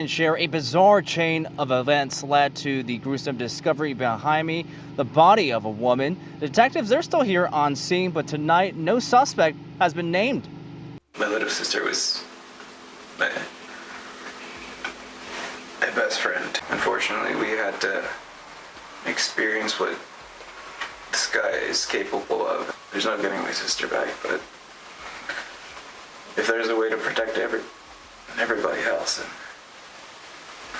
And share a bizarre chain of events led to the gruesome discovery behind me, the body of a woman. Detectives, they're still here on scene, but tonight no suspect has been named. My little sister was my best friend. Unfortunately, we had to experience what this guy is capable of. There's no getting my sister back, but if there's a way to protect everybody else, then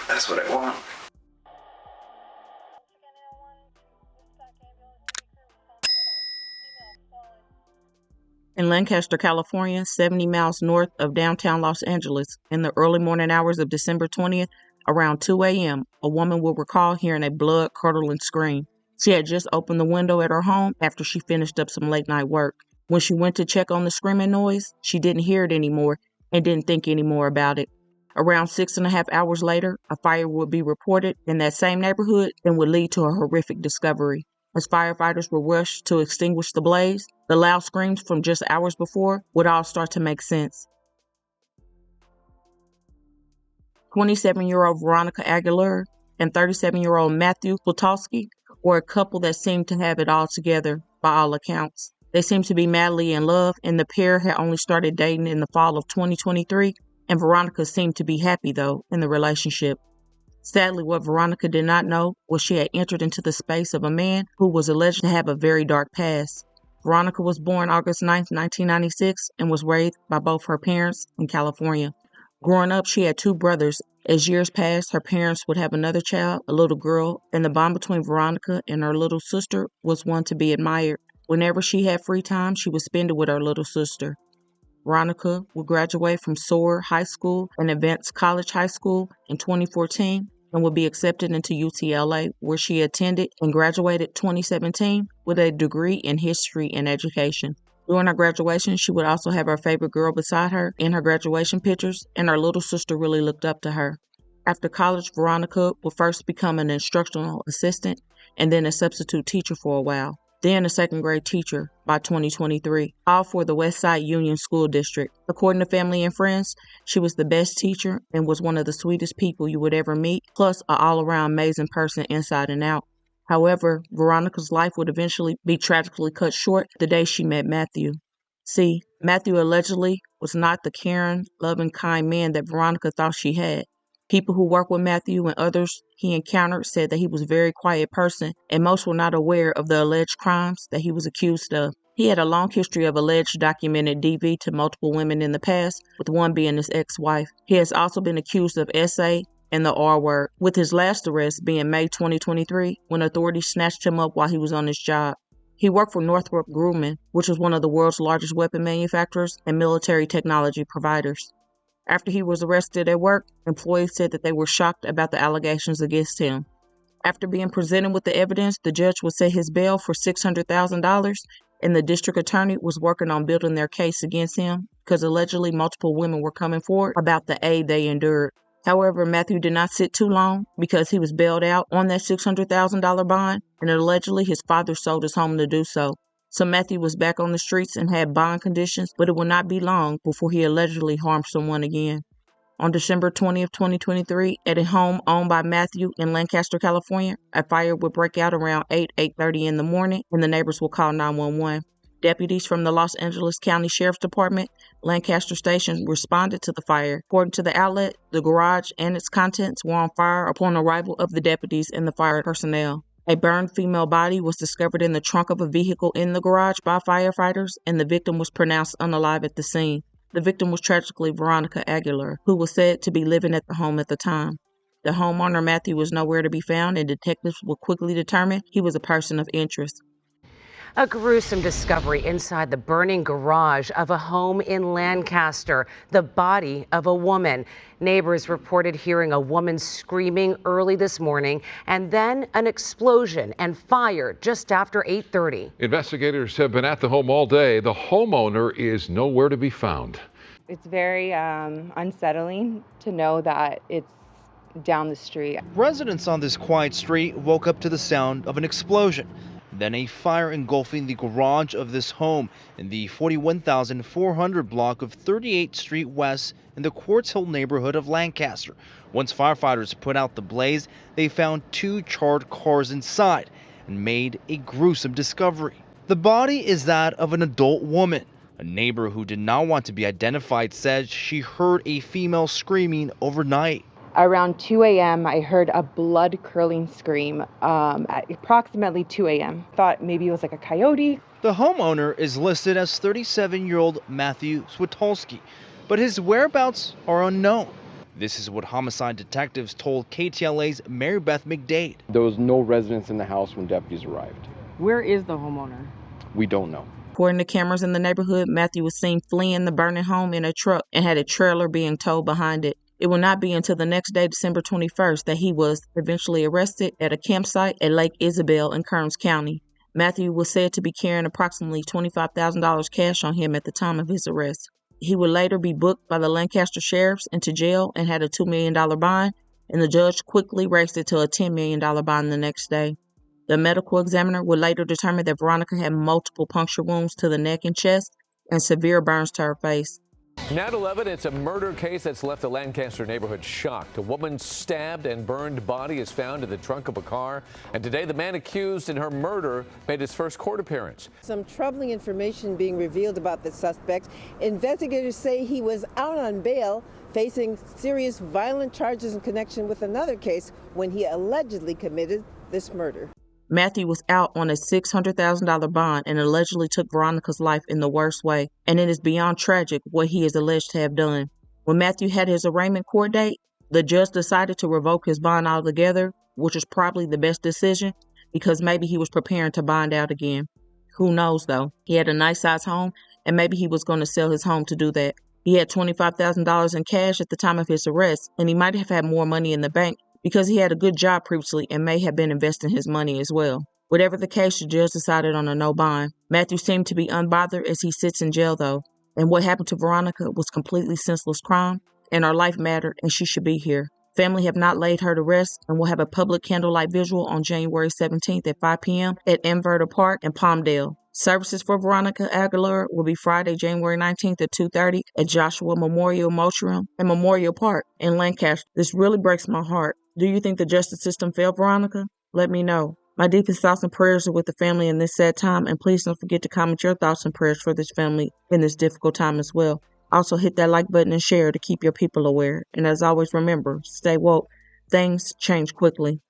that's what I want. In Lancaster, California, 70 miles north of downtown Los Angeles, in the early morning hours of December 20th, around 2 a.m., a woman will recall hearing a blood-curdling scream. She had just opened the window at her home after she finished up some late-night work. When she went to check on the screaming noise, she didn't hear it anymore and didn't think any more about it. Around 6.5 hours later, a fire would be reported in that same neighborhood and would lead to a horrific discovery. As firefighters were rushed to extinguish the blaze, the loud screams from just hours before would all start to make sense. 27-year-old Veronica Agiler and 37-year-old Matthew Plutowski were a couple that seemed to have it all together, by all accounts. They seemed to be madly in love, and the pair had only started dating in the fall of 2023, and Veronica seemed to be happy, though, in the relationship. Sadly, what Veronica did not know was she had entered into the space of a man who was alleged to have a very dark past. Veronica was born August 9, 1996, and was raised by both her parents in California. Growing up, she had two brothers. As years passed, her parents would have another child, a little girl, and the bond between Veronica and her little sister was one to be admired. Whenever she had free time, she would spend it with her little sister. Veronica would graduate from Soar High School and Advanced College High School in 2014 and would be accepted into UTLA, where she attended and graduated 2017 with a degree in history and education. During her graduation, she would also have her favorite girl beside her in her graduation pictures, and her little sister really looked up to her. After college, Veronica would first become an instructional assistant and then a substitute teacher for a while, then a second grade teacher by 2023, all for the Westside Union School District. According to family and friends, she was the best teacher and was one of the sweetest people you would ever meet, plus an all-around amazing person inside and out. However, Veronica's life would eventually be tragically cut short the day she met Matthew. See, Matthew allegedly was not the caring, loving, kind man that Veronica thought she had. People who worked with Matthew and others he encountered said that he was a very quiet person, and most were not aware of the alleged crimes that he was accused of. He had a long history of alleged documented DV to multiple women in the past, with one being his ex-wife. He has also been accused of SA and the R word, with his last arrest being May 2023, when authorities snatched him up while he was on his job. He worked for Northrop Grumman, which was one of the world's largest weapon manufacturers and military technology providers. After he was arrested at work, employees said that they were shocked about the allegations against him. After being presented with the evidence, the judge would set his bail for $600,000, and the district attorney was working on building their case against him because allegedly multiple women were coming forward about the aid they endured. However, Matthew did not sit too long because he was bailed out on that $600,000 bond, and allegedly his father sold his home to do so. So Matthew was back on the streets and had bond conditions, but it would not be long before he allegedly harmed someone again. On December 20th, 2023, at a home owned by Matthew in Lancaster, California, a fire would break out around 8:30 in the morning, and the neighbors would call 911. Deputies from the Los Angeles County Sheriff's Department, Lancaster Station, responded to the fire. According to the outlet, the garage and its contents were on fire upon arrival of the deputies and the fire personnel. A burned female body was discovered in the trunk of a vehicle in the garage by firefighters, and the victim was pronounced unalive at the scene. The victim was tragically Veronica Agiler, who was said to be living at the home at the time. The homeowner, Matthew, was nowhere to be found, and detectives would quickly determine he was a person of interest. A gruesome discovery inside the burning garage of a home in Lancaster, the body of a woman. Neighbors reported hearing a woman screaming early this morning, and then an explosion and fire just after 8:30. Investigators have been at the home all day. The homeowner is nowhere to be found. It's very unsettling to know that it's down the street. Residents on this quiet street woke up to the sound of an explosion. then a fire engulfing the garage of this home in the 41,400 block of 38th Street West in the Quartz Hill neighborhood of Lancaster. Once firefighters put out the blaze, they found 2 charred cars inside and made a gruesome discovery. The body is that of an adult woman. A neighbor who did not want to be identified said she heard a female screaming overnight. Around 2 a.m., I heard a blood-curdling scream at approximately 2 a.m. Thought maybe it was like a coyote. The homeowner is listed as 37-year-old Matthew Switolski, but his whereabouts are unknown. This is what homicide detectives told KTLA's Mary Beth McDade. There was no residents in the house when deputies arrived. Where is the homeowner? We don't know. According to cameras in the neighborhood, Matthew was seen fleeing the burning home in a truck and had a trailer being towed behind it. It will not be until the next day, December 21st, that he was eventually arrested at a campsite at Lake Isabel in Kearns County. Matthew was said to be carrying approximately $25,000 cash on him at the time of his arrest. He would later be booked by the Lancaster sheriffs into jail and had a $2 million bond, and the judge quickly raised it to a $10 million bond the next day. The medical examiner would later determine that Veronica had multiple puncture wounds to the neck and chest and severe burns to her face. Now at 11, it's a murder case that's left the Lancaster neighborhood shocked. A woman's stabbed and burned body is found in the trunk of a car. And today, the man accused in her murder made his first court appearance. Some troubling information being revealed about the suspect. Investigators say he was out on bail, facing serious violent charges in connection with another case when he allegedly committed this murder. Matthew was out on a $600,000 bond and allegedly took Veronica's life in the worst way, and it is beyond tragic what he is alleged to have done. When Matthew had his arraignment court date, the judge decided to revoke his bond altogether, which was probably the best decision because maybe he was preparing to bond out again. Who knows though? He had a nice size home and maybe he was going to sell his home to do that. He had $25,000 in cash at the time of his arrest, and he might have had more money in the bank because he had a good job previously and may have been investing his money as well. Whatever the case, the judge decided on a no bond. Matthew seemed to be unbothered as he sits in jail though, and what happened to Veronica was completely senseless crime, and her life mattered and she should be here. Family have not laid her to rest and will have a public candlelight visual on January 17th at 5 p.m. at Inverter Park in Palmdale. Services for Veronica Agiler will be Friday, January 19th at 2:30 at Joshua Memorial Mortuary and Memorial Park in Lancaster. This really breaks my heart. Do you think the justice system failed Veronica? Let me know. My deepest thoughts and prayers are with the family in this sad time, and please don't forget to comment your thoughts and prayers for this family in this difficult time as well. Also hit that like button and share to keep your people aware. And as always, remember, stay woke. Things change quickly.